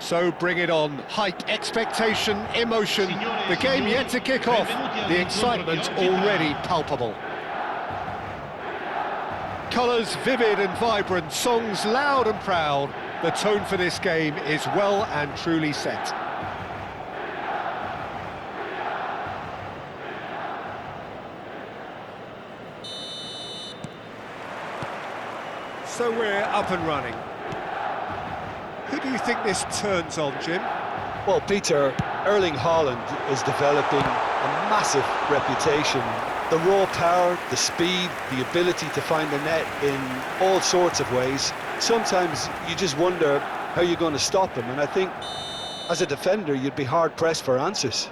So bring it on. Hype, expectation, emotion. The game yet to kick off. The excitement already palpable. Colours vivid and vibrant, songs loud and proud. The tone for this game is well and truly set. So we're up and running. Who do you think this turns on, Jim? Well, Peter, Erling Haaland is developing a massive reputation. The raw power, the speed, the ability to find the net in all sorts of ways. Sometimes you just wonder how you're going to stop him, and I think as a defender you'd be hard-pressed for answers.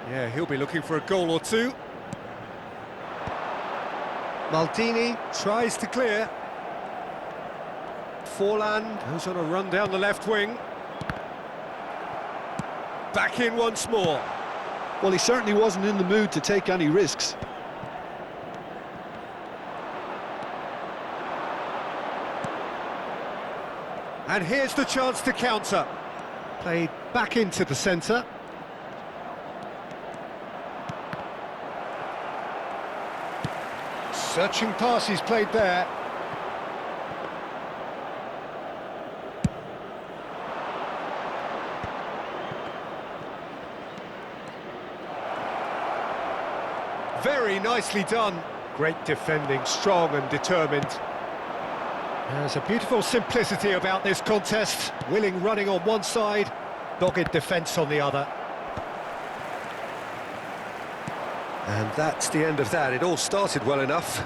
Yeah, he'll be looking for a goal or two. Maldini tries to clear. Forlan goes on a run down the left wing. Back in once more. Well, he certainly wasn't in the mood to take any risks. And here's the chance to counter. Played back into the centre. Searching pass he's played there. Very nicely done. Great defending, strong and determined. There's a beautiful simplicity about this contest. Willing running on one side, dogged defence on the other. And that's the end of that. It all started well enough.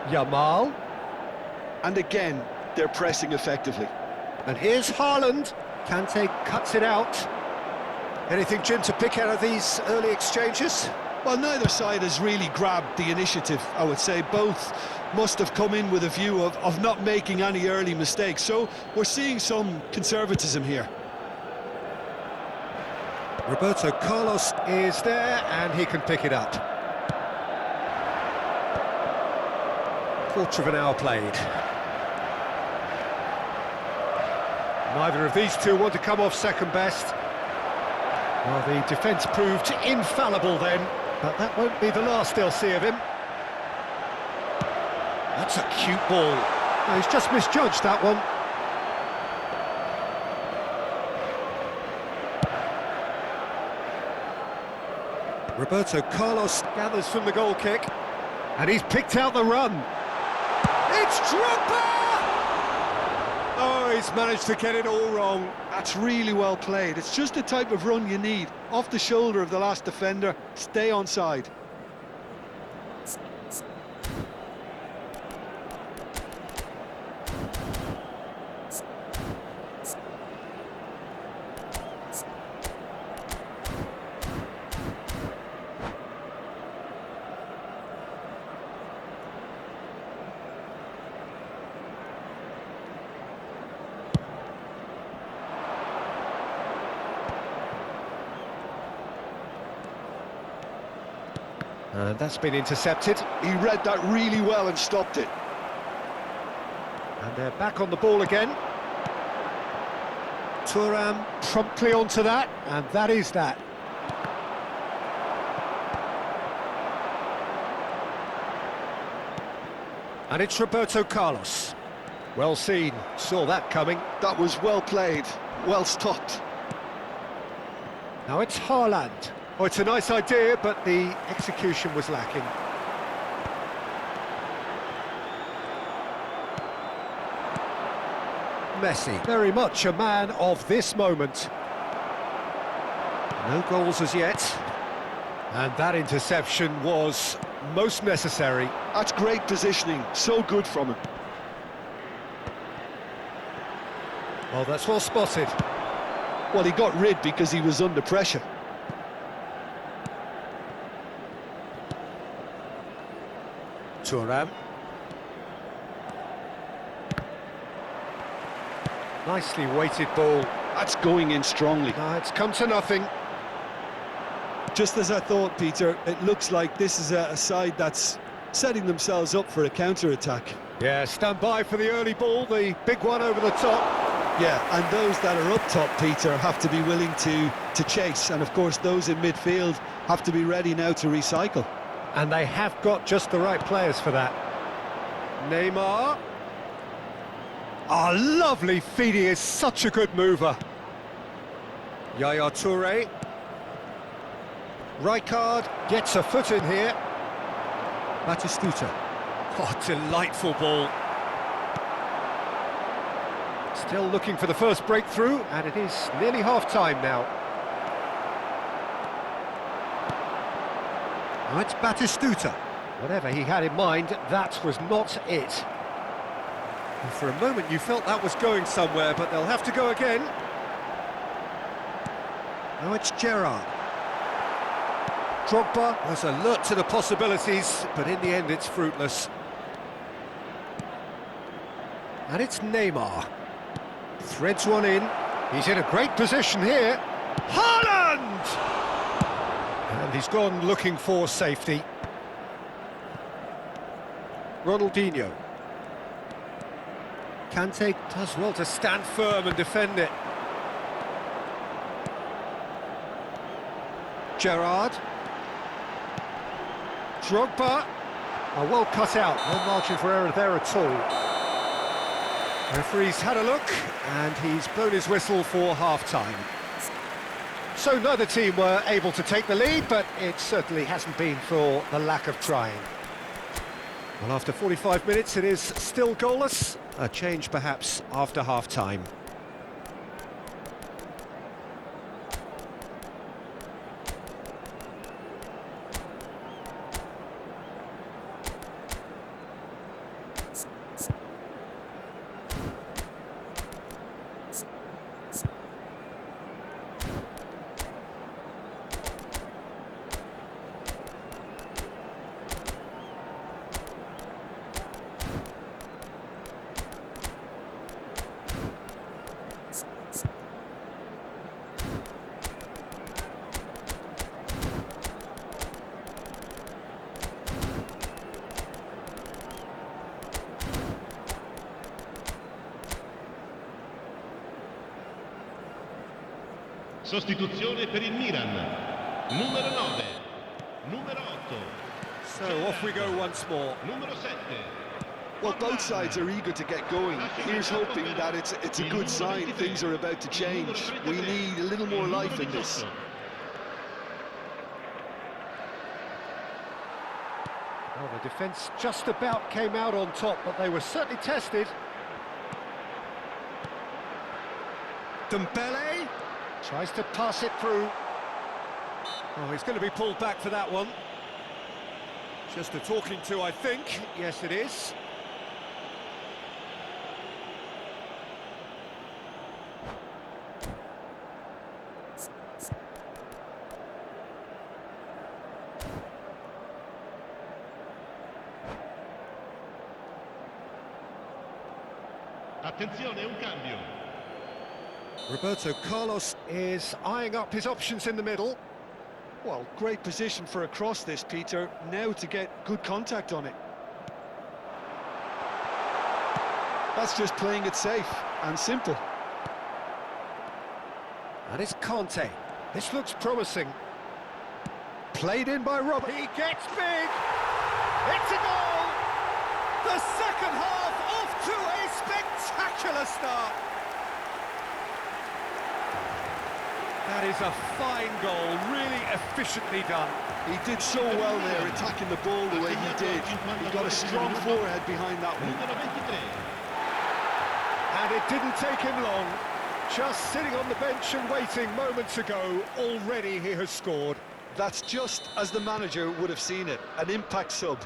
Yamal. And again, they're pressing effectively. And here's Haaland. Kante cuts it out. Anything, Jim, to pick out of these early exchanges? Well, neither side has really grabbed the initiative, I would say. Both must have come in with a view of not making any early mistakes. So we're seeing some conservatism here. Roberto Carlos is there, and he can pick it up. Quarter of an hour played. Neither of these two want to come off second best. Well, the defence proved infallible then, but that won't be the last they'll see of him. That's a cute ball. No, he's just misjudged that one. Roberto Carlos gathers from the goal kick, and he's picked out the run. It's Drogba! Oh, he's managed to get it all wrong. That's really well played. It's just the type of run you need. Off the shoulder of the last defender, stay onside. And that's been intercepted. He read that really well and stopped it. And they're back on the ball again. Thuram promptly onto that, and that is that. And it's Roberto Carlos. Well seen, saw that coming. That was well played, well stopped. Now it's Haaland. Oh, it's a nice idea, but the execution was lacking. Messi, very much a man of this moment. No goals as yet. And that interception was most necessary. That's great positioning, so good from him. Well, that's well spotted. Well, he got rid because he was under pressure. Thuram. Nicely weighted ball. That's going in strongly. It's come to nothing. Just as I thought, Peter, it looks like this is a side that's setting themselves up for a counter-attack. Yeah, stand by for the early ball, the big one over the top. Yeah, and those that are up top, Peter, have to be willing to chase, and of course those in midfield have to be ready now to recycle. And they have got just the right players for that. Neymar. Oh, lovely feed, he is such a good mover. Yaya Toure. Rijkaard gets a foot in here. Batistuta. Oh, delightful ball. Still looking for the first breakthrough, and it is nearly half-time now. Now it's Batistuta. Whatever he had in mind, that was not it. And for a moment you felt that was going somewhere, but they'll have to go again. Now it's Gerrard. Drogba was alert to the possibilities, but in the end it's fruitless. And it's Neymar. Threads one in. He's in a great position here. Haaland! And he's gone looking for safety. Ronaldinho. Kante does well to stand firm and defend it. Gerrard. Drogba. Oh, well cut out, no margin for error there at all. Referee's had a look, and he's blown his whistle for half-time. So neither team were able to take the lead, but it certainly hasn't been for the lack of trying. Well, after 45 minutes, it is still goalless. A change, perhaps, after half-time. Sostituzione per il Milan. Numero 9. Numero 8. So off we go once more. Numero 7. Well, both sides are eager to get going. Here's hoping that it's a good sign. Things are about to change. We need a little more life in this. Well, the defence just about came out on top, but they were certainly tested. Dembele tries to pass it through. Oh, he's going to be pulled back for that one. Just a talking to, I think. Yes, it is. Attenzione, un cambio. Roberto Carlos is eyeing up his options in the middle. Well, great position for a cross this, Peter. Now to get good contact on it. That's just playing it safe and simple. And it's Kante. This looks promising. Played in by Rob. He gets big. It's a goal. The second half off to a spectacular start. That is a fine goal, really efficiently done. He did so well there, attacking the ball the way he did. He got a strong forehead behind that one. Numero 23. And it didn't take him long. Just sitting on the bench and waiting moments ago, already he has scored. That's just as the manager would have seen it, an impact sub.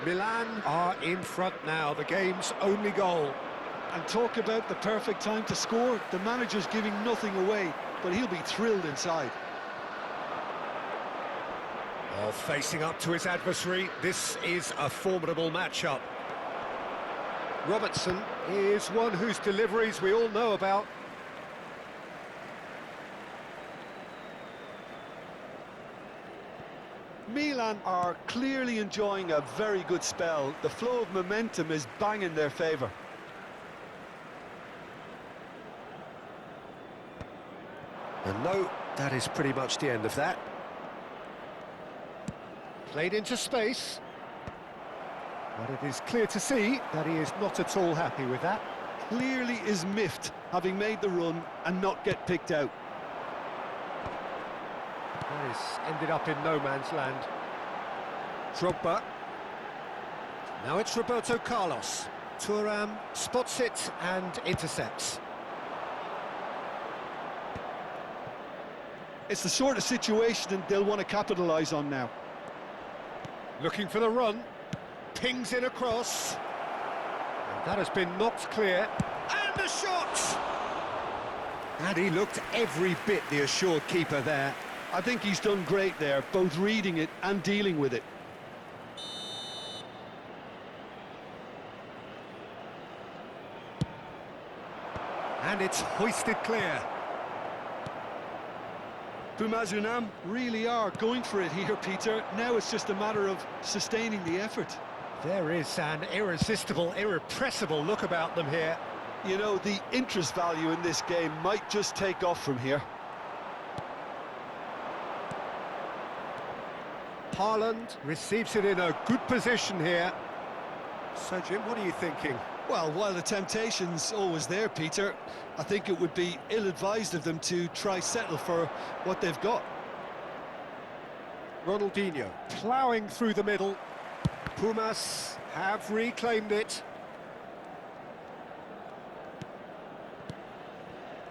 Milan are in front now, the game's only goal. And talk about the perfect time to score. The manager's giving nothing away, but he'll be thrilled inside. Well, facing up to his adversary, this is a formidable matchup. Robertson is one whose deliveries we all know about. Milan are clearly enjoying a very good spell. The flow of momentum is bang in their favour. And no, that is pretty much the end of that. Played into space. But it is clear to see that he is not at all happy with that. Clearly is miffed, having made the run and not get picked out. That is ended up in no man's land. Drogba. Now it's Roberto Carlos. Thuram spots it and intercepts. It's the sort of situation they'll want to capitalise on now. Looking for the run. Pings in across. And that has been knocked clear. And the shot! And he looked every bit the assured keeper there. I think he's done great there, both reading it and dealing with it. And it's hoisted clear. Pumas Unam really are going for it here, Peter. Now it's just a matter of sustaining the effort. There is an irresistible, irrepressible look about them here. You know, the interest value in this game might just take off from here. Haaland receives it in a good position here. So, Jim, what are you thinking? Well, while the temptation's always there, Peter, I think it would be ill-advised of them to try settle for what they've got. Ronaldinho ploughing through the middle. Pumas have reclaimed it.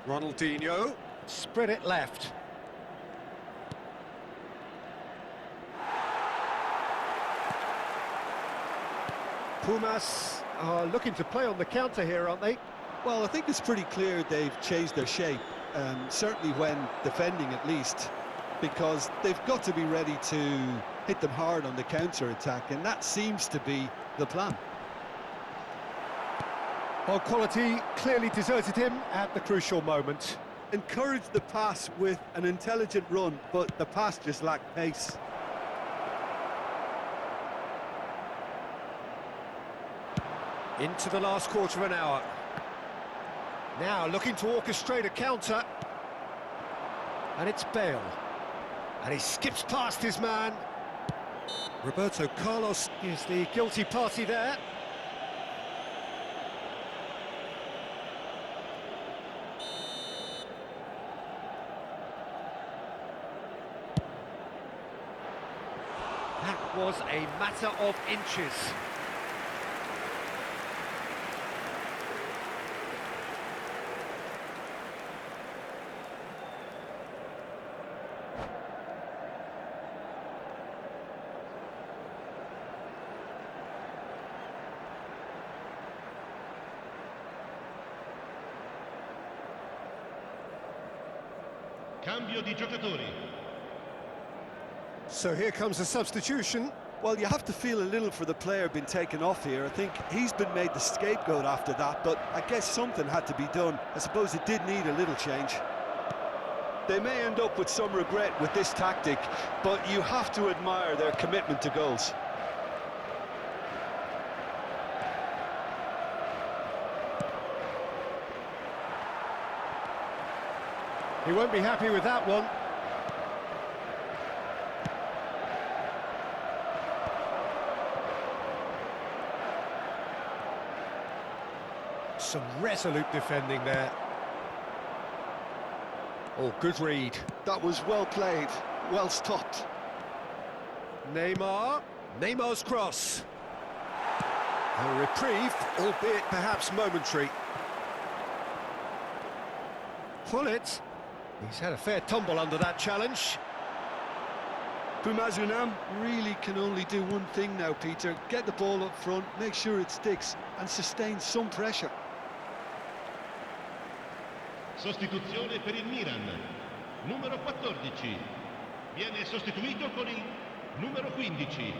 Ronaldinho spread it left. Pumas are looking to play on the counter here, aren't they? Well, I think it's pretty clear they've changed their shape, certainly when defending at least, because they've got to be ready to hit them hard on the counter-attack, and that seems to be the plan. Well, quality clearly deserted him at the crucial moment. Encouraged the pass with an intelligent run, but the pass just lacked pace. Into the last quarter of an hour. Now looking to orchestrate a counter. And it's Bale. And he skips past his man. Roberto Carlos is the guilty party there. That was a matter of inches. Cambio di giocatori. So here comes a substitution. Well, you have to feel a little for the player being taken off here. I think he's been made the scapegoat after that, but I guess something had to be done. I suppose it did need a little change. They may end up with some regret with this tactic, but you have to admire their commitment to goals. He won't be happy with that one. Some resolute defending there. Oh, good read. That was well played, well stopped. Neymar. Neymar's cross. A reprieve, albeit perhaps momentary. Pullet. He's had a fair tumble under that challenge. Pumas Unam really can only do one thing now, Peter. Get the ball up front, make sure it sticks, and sustain some pressure. Sostituzione per il Milan. Numero 14. Viene sostituito con il numero 15.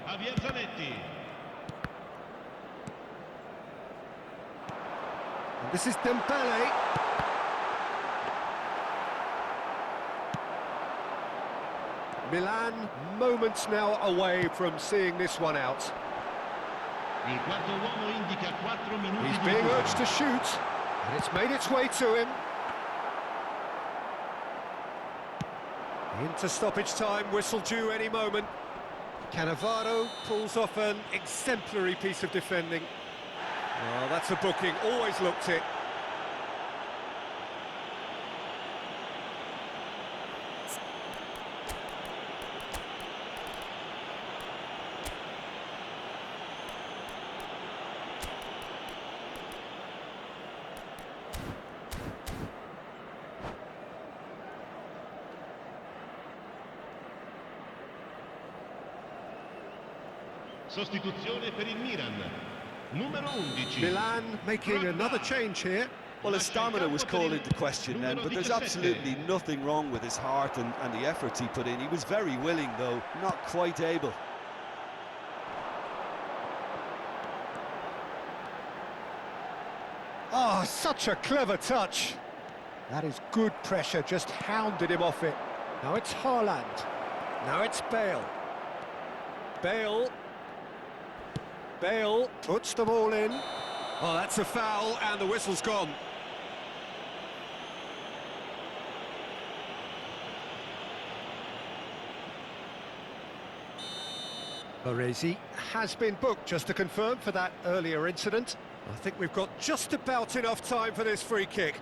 Javier Zanetti. And this is Dembele. Milan moments now away from seeing this one out. Il quarto uomo indica 4 minuti He's di being recupero. urged to shoot, and it's made its way to him. Into stoppage time, whistle due any moment. Cannavaro pulls off an exemplary piece of defending. Well, that's a booking, always looked it. Sostituzione per il Milan. Numero 11. Milan making another change here. Well, his stamina was called into question then, but there's absolutely nothing wrong with his heart and the efforts he put in. He was very willing, though, not quite able. Oh, such a clever touch. That is good pressure, just hounded him off it. Now it's Haaland. Now it's Bale. Bale puts the ball in. Oh, that's a foul, and the whistle's gone. Baresi has been booked, just to confirm, for that earlier incident. I think we've got just about enough time for this free kick.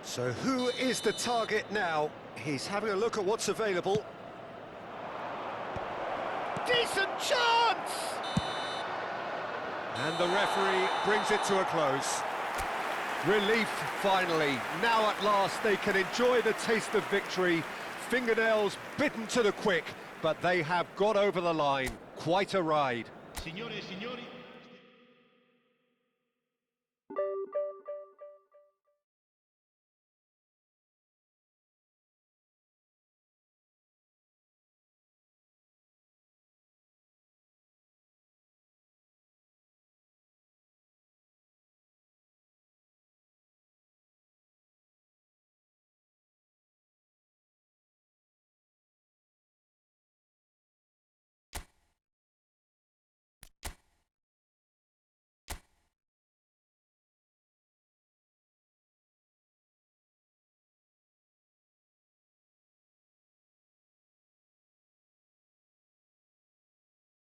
So who is the target now? He's having a look at what's available. Decent chance! And the referee brings it to a close. Relief, finally. Now at last they can enjoy the taste of victory. Fingernails bitten to the quick, but they have got over the line. Quite a ride. Signore e signori,